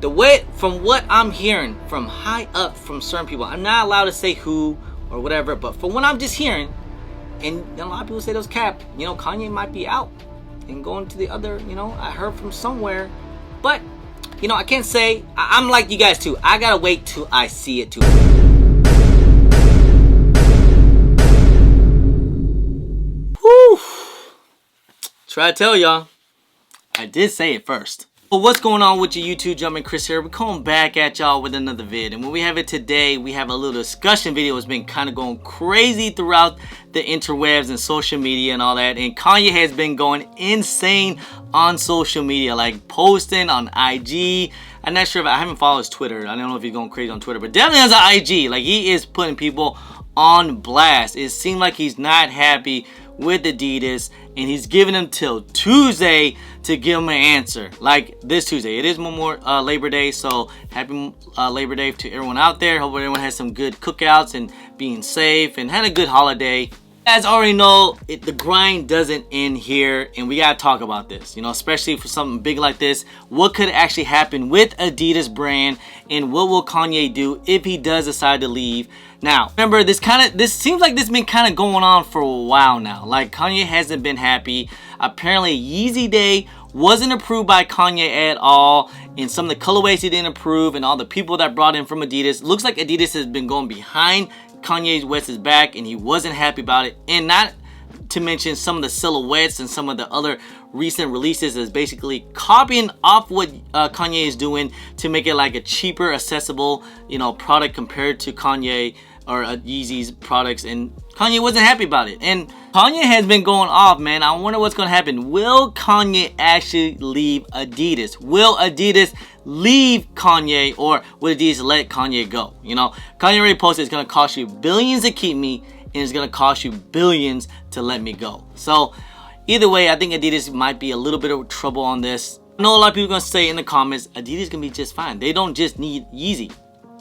from what I'm hearing from high up from certain people, I'm not allowed to say who or whatever, but from what I'm just hearing, and a lot of people say those cap, Kanye might be out and going to the other, I heard from somewhere, but I can't say. I'm like you guys too. I gotta wait till I see it too. Whew. Try to tell y'all, I did say it first. Well, what's going on with your YouTube jumping Chris here? We're coming back at y'all with another vid, and when we have it today, we have a little discussion video that's been kind of going crazy throughout the interwebs and social media and all that, and Kanye has been going insane on social media, like posting on IG. I'm not sure if I haven't followed his Twitter. I don't know if he's going crazy on Twitter, but definitely on IG. Like, he is putting people on blast. It seems like he's not happy with Adidas, and he's giving them till Tuesday to give him an answer. Like this Tuesday. It is Labor Day, so happy Labor Day to everyone out there. Hope everyone has some good cookouts and being safe and had a good holiday. You guys already know the grind doesn't end here, and we gotta talk about this, especially for something big like this. What could actually happen with Adidas brand, and what will Kanye do if he does decide to leave? Now, remember, this seems like this has been kind of going on for a while now. Like, Kanye hasn't been happy. Apparently, Yeezy Day wasn't approved by Kanye at all, and some of the colorways he didn't approve, and all the people that brought in from Adidas. Looks like Adidas has been going behind Kanye West's back, and he wasn't happy about it. And not to mention some of the silhouettes and some of the other recent releases is basically copying off what Kanye is doing to make it like a cheaper, accessible, product compared to Kanye or Yeezy's products, and Kanye wasn't happy about it. And Kanye has been going off, man. I wonder what's gonna happen. Will Kanye actually leave Adidas? Will Adidas leave Kanye, or will Adidas let Kanye go? Kanye already posted it's gonna cost you billions to keep me, and it's gonna cost you billions to let me go. So either way, I think Adidas might be a little bit of trouble on this. I know a lot of people are gonna say in the comments, Adidas gonna be just fine. They don't just need Yeezy.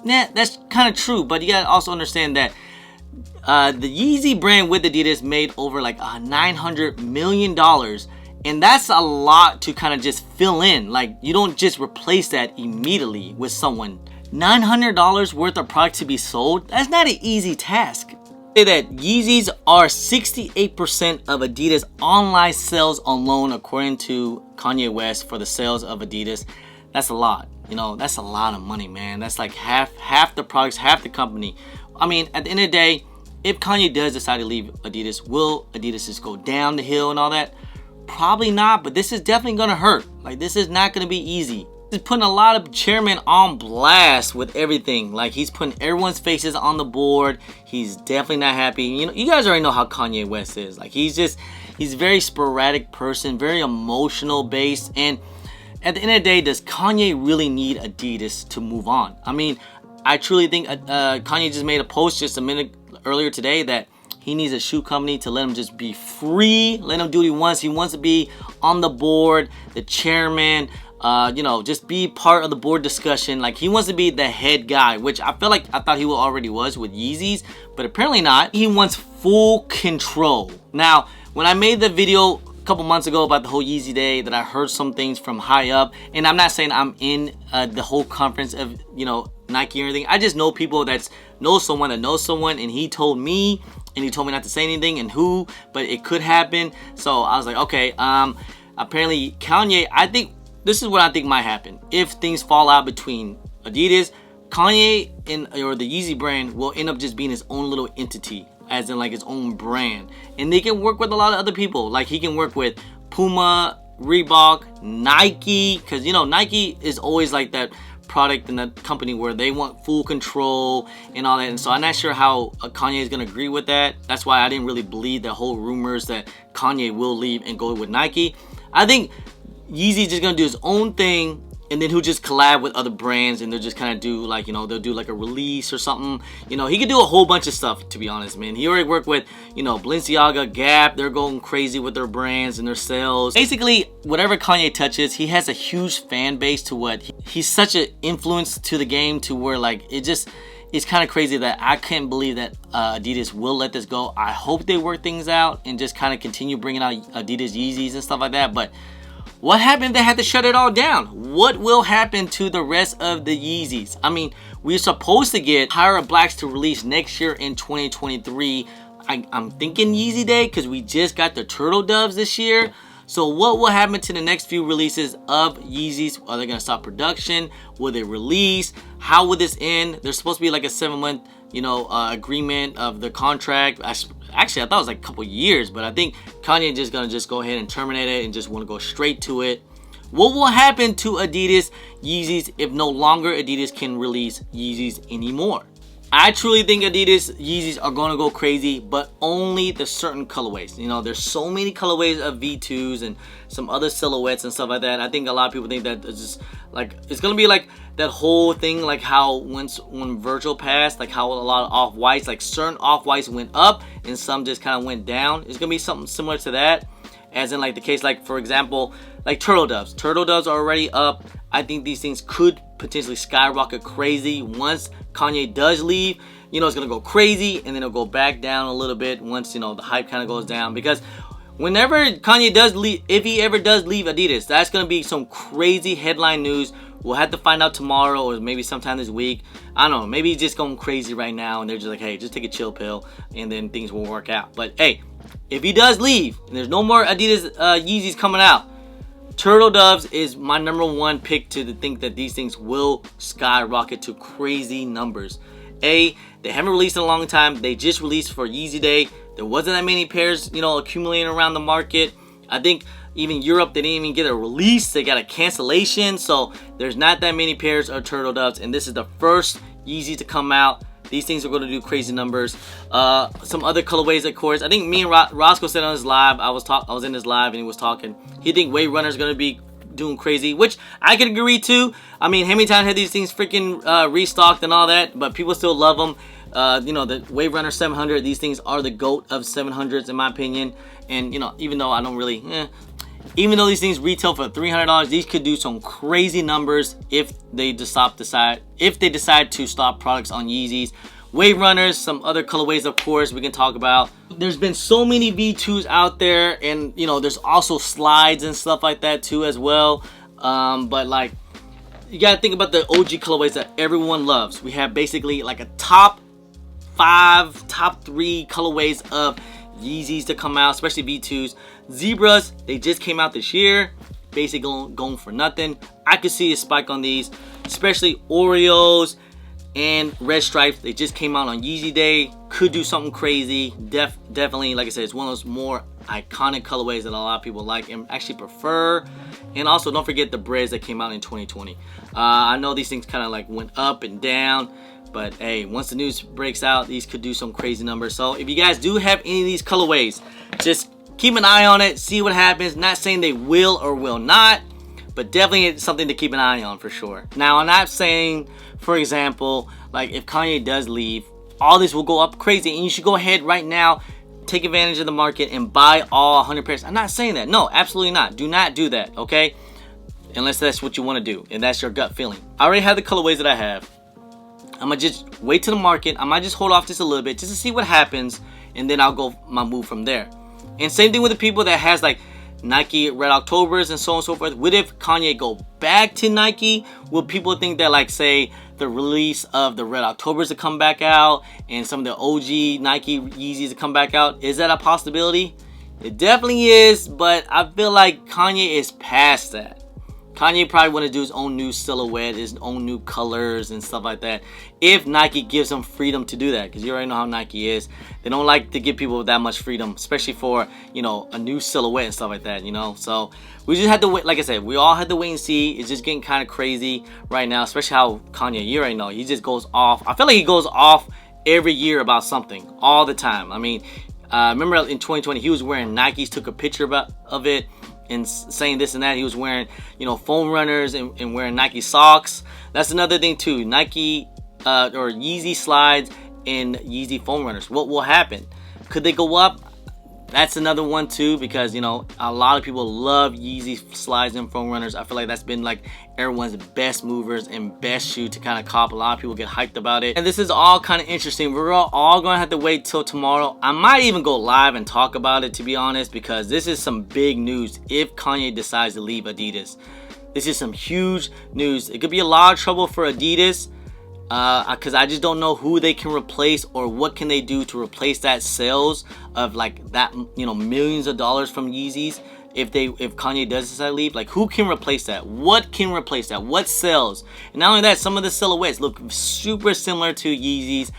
Nah, that's kind of true, but you gotta also understand that the Yeezy brand with Adidas made over like $900 million, and that's a lot to kind of just fill in. Like, you don't just replace that immediately with someone. $900 worth of product to be sold, that's not an easy task. Say that Yeezys are 68% of Adidas online sales alone, according to Kanye West, for the sales of Adidas. That's a lot. That's a lot of money, man. That's like half the products, half the company. I mean, at the end of the day, if Kanye does decide to leave Adidas, will Adidas just go down the hill and all that? Probably not, but this is definitely gonna hurt. Like, this is not gonna be easy. He's putting a lot of chairmen on blast with everything. Like, he's putting everyone's faces on the board. He's definitely not happy. You guys already know how Kanye West is. Like, he's a very sporadic person, very emotional based, and at the end of the day, does Kanye really need Adidas to move on? I mean, I truly think Kanye just made a post just a minute earlier today that he needs a shoe company to let him just be free, let him do what he wants. He wants to be on the board, the chairman, just be part of the board discussion. Like, he wants to be the head guy, which I thought he already was with Yeezys, but apparently not. He wants full control. Now, when I made the video couple months ago about the whole Yeezy Day, that I heard some things from high up, and I'm not saying I'm in the whole conference of Nike or anything. I just know people that know someone, and he told me not to say anything and who, but it could happen. So I was like, okay, apparently Kanye, I think this is what I think might happen if things fall out between Adidas. Kanye or the Yeezy brand will end up just being his own little entity, as in like his own brand, and they can work with a lot of other people. Like, he can work with Puma, Reebok, Nike, because Nike is always like that product and that company where they want full control and all that. And so I'm not sure how Kanye is going to agree with that. That's why I didn't really believe the whole rumors that Kanye will leave and go with Nike. I think Yeezy's just going to do his own thing, and then he'll just collab with other brands, and they'll just kind of do like, they'll do like a release or something. He could do a whole bunch of stuff, to be honest, man. He already worked with, Balenciaga, Gap. They're going crazy with their brands and their sales. Basically, whatever Kanye touches, he has a huge fan base to what he's such an influence to the game, to where like it's kind of crazy that I can't believe that Adidas will let this go. I hope they work things out and just kind of continue bringing out Adidas Yeezys and stuff like that. But What happened if they had to shut it all down? What will happen to the rest of the Yeezys? I mean, we're supposed to get Higher Blacks to release next year in 2023. I'm thinking Yeezy Day because we just got the Turtle Doves this year. So what will happen to the next few releases of Yeezys? Are they going to stop production? Will they release? How will this end? There's supposed to be like a 7-month, agreement of the contract. Actually, I thought it was like a couple years, but I think Kanye just going to go ahead and terminate it and just want to go straight to it. What will happen to Adidas Yeezys if no longer Adidas can release Yeezys anymore? I truly think Adidas Yeezys are going to go crazy, but only the certain colorways. There's so many colorways of V2s and some other silhouettes and stuff like that. I think a lot of people think that it's just like, it's going to be like that whole thing, like how when Virgil passed, like how a lot of off-whites, like certain off-whites went up and some just kind of went down. It's going to be something similar to that. As in like the case, like for example, like Turtle Doves. Turtle Doves are already up. I think these things could potentially skyrocket crazy once Kanye does leave. It's gonna go crazy and then it'll go back down a little bit once the hype kind of goes down. Because whenever Kanye does leave, if he ever does leave Adidas, that's gonna be some crazy headline news. We'll have to find out tomorrow or maybe sometime this week. I don't know. Maybe he's just going crazy right now and they're just like, hey, just take a chill pill and then things will work out. But hey, if he does leave and there's no more Adidas Yeezys coming out, Turtle Doves is my #1 pick to think that these things will skyrocket to crazy numbers. They haven't released in a long time. They just released for Yeezy Day. There wasn't that many pairs, accumulating around the market. I think even Europe, they didn't even get a release. They got a cancellation. So there's not that many pairs of Turtle Doves. And this is the first Yeezy to come out. These things are going to do crazy numbers. Some other colorways, of course. I think me and Roscoe said on his live, I was in his live and he was talking. He think Wave Runner is going to be doing crazy, which I can agree to. I mean, Hamilton had these things freaking restocked and all that, but people still love them. The Wave Runner 700, these things are the GOAT of 700s in my opinion. And, even though I don't really, even though these things retail for $300, these could do some crazy numbers if they decide to stop products on Yeezys. Wave Runners, some other colorways, of course, we can talk about. There's been so many V2s out there, and there's also slides and stuff like that too as well. But like, you gotta think about the OG colorways that everyone loves. We have basically like a top 5, top 3 colorways of Yeezys to come out, especially V2s. Zebras, they just came out this year, basically going for nothing. I could see a spike on these, especially Oreos and Red Stripes. They just came out on Yeezy Day, could do something crazy. Definitely, like I said, it's one of those more iconic colorways that a lot of people like and actually prefer. And also, don't forget the Breads that came out in 2020. I know these things kind of like went up and down, but hey, once the news breaks out, these could do some crazy numbers. So if you guys do have any of these colorways, just keep an eye on it, see what happens. Not saying they will or will not, but definitely it's something to keep an eye on for sure. Now, I'm not saying, for example, like if Kanye does leave, all this will go up crazy and you should go ahead right now, take advantage of the market and buy all 100 pairs. I'm not saying that. No, absolutely not. Do not do that, okay? Unless that's what you want to do and that's your gut feeling. I already have the colorways that I have. I'm going to just wait to the market. I might just hold off just a little bit just to see what happens, and then I'll go my move from there. And same thing with the people that has like Nike Red Octobers and so on and so forth. What if Kanye go back to Nike? Will people think that, like, say the release of the Red Octobers to come back out and some of the OG Nike Yeezys to come back out, is that a possibility? It definitely is, but I feel like Kanye is past that. Kanye probably want to do his own new silhouette, his own new colors and stuff like that, if Nike gives him freedom to do that. Because you already know how Nike is. They don't like to give people that much freedom, especially for, a new silhouette and stuff like that, So we just had to wait. Like I said, we all had to wait and see. It's just getting kind of crazy right now, especially how Kanye, you already know, he just goes off. I feel like he goes off every year about something all the time. I mean, remember in 2020, he was wearing Nikes, took a picture of it, and saying this and that. He was wearing, foam runners and wearing Nike socks. That's another thing too. Nike or Yeezy slides and Yeezy foam runners. What will happen? Could they go up? That's another one too, because you know a lot of people love Yeezy slides and foam runners. I feel like that's been like everyone's best movers and best shoe to kind of cop. A lot of people get hyped about it, and this is all kind of interesting. We're all gonna have to wait till tomorrow. I might even go live and talk about it, to be honest, because this is some big news. If Kanye decides to leave Adidas, this is some huge news. It could be a lot of trouble for Adidas, because I just don't know who they can replace or what can they do to replace that sales of like that, you know, millions of dollars from Yeezys. If Kanye does decide to leave, like who can replace that? What can replace that? What sells? And not only that, some of the silhouettes look super similar to Yeezys.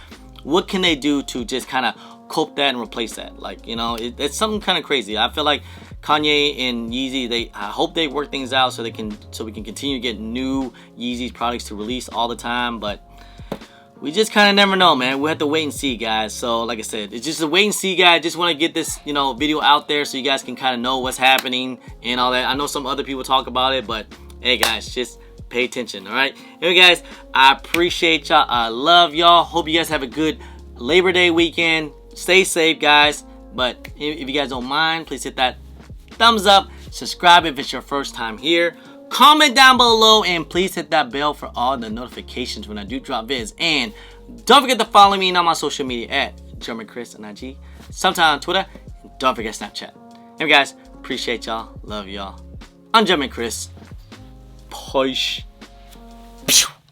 What can they do to just kind of cope that and replace that? Like, you know, it's something kind of crazy. I feel like Kanye and Yeezy, I hope they work things out so we can continue to get new Yeezy products to release all the time. But we just kind of never know, man. We have to wait and see, guys. So like I said, it's just a wait and see, guys. Just want to get this, you know, video out there so you guys can kind of know what's happening and all that. I know some other people talk about it, but hey, guys, just pay attention, all right? Anyway, guys, I appreciate y'all. I love y'all. Hope you guys have a good Labor Day weekend. Stay safe, guys. But if you guys don't mind, please hit that thumbs up. Subscribe if it's your first time here. Comment down below and please hit that bell for all the notifications when I do drop vids. And don't forget to follow me on my social media at German Chris on IG, sometime on Twitter, and don't forget Snapchat. Anyway, guys, appreciate y'all, love y'all. I'm German Chris. Push.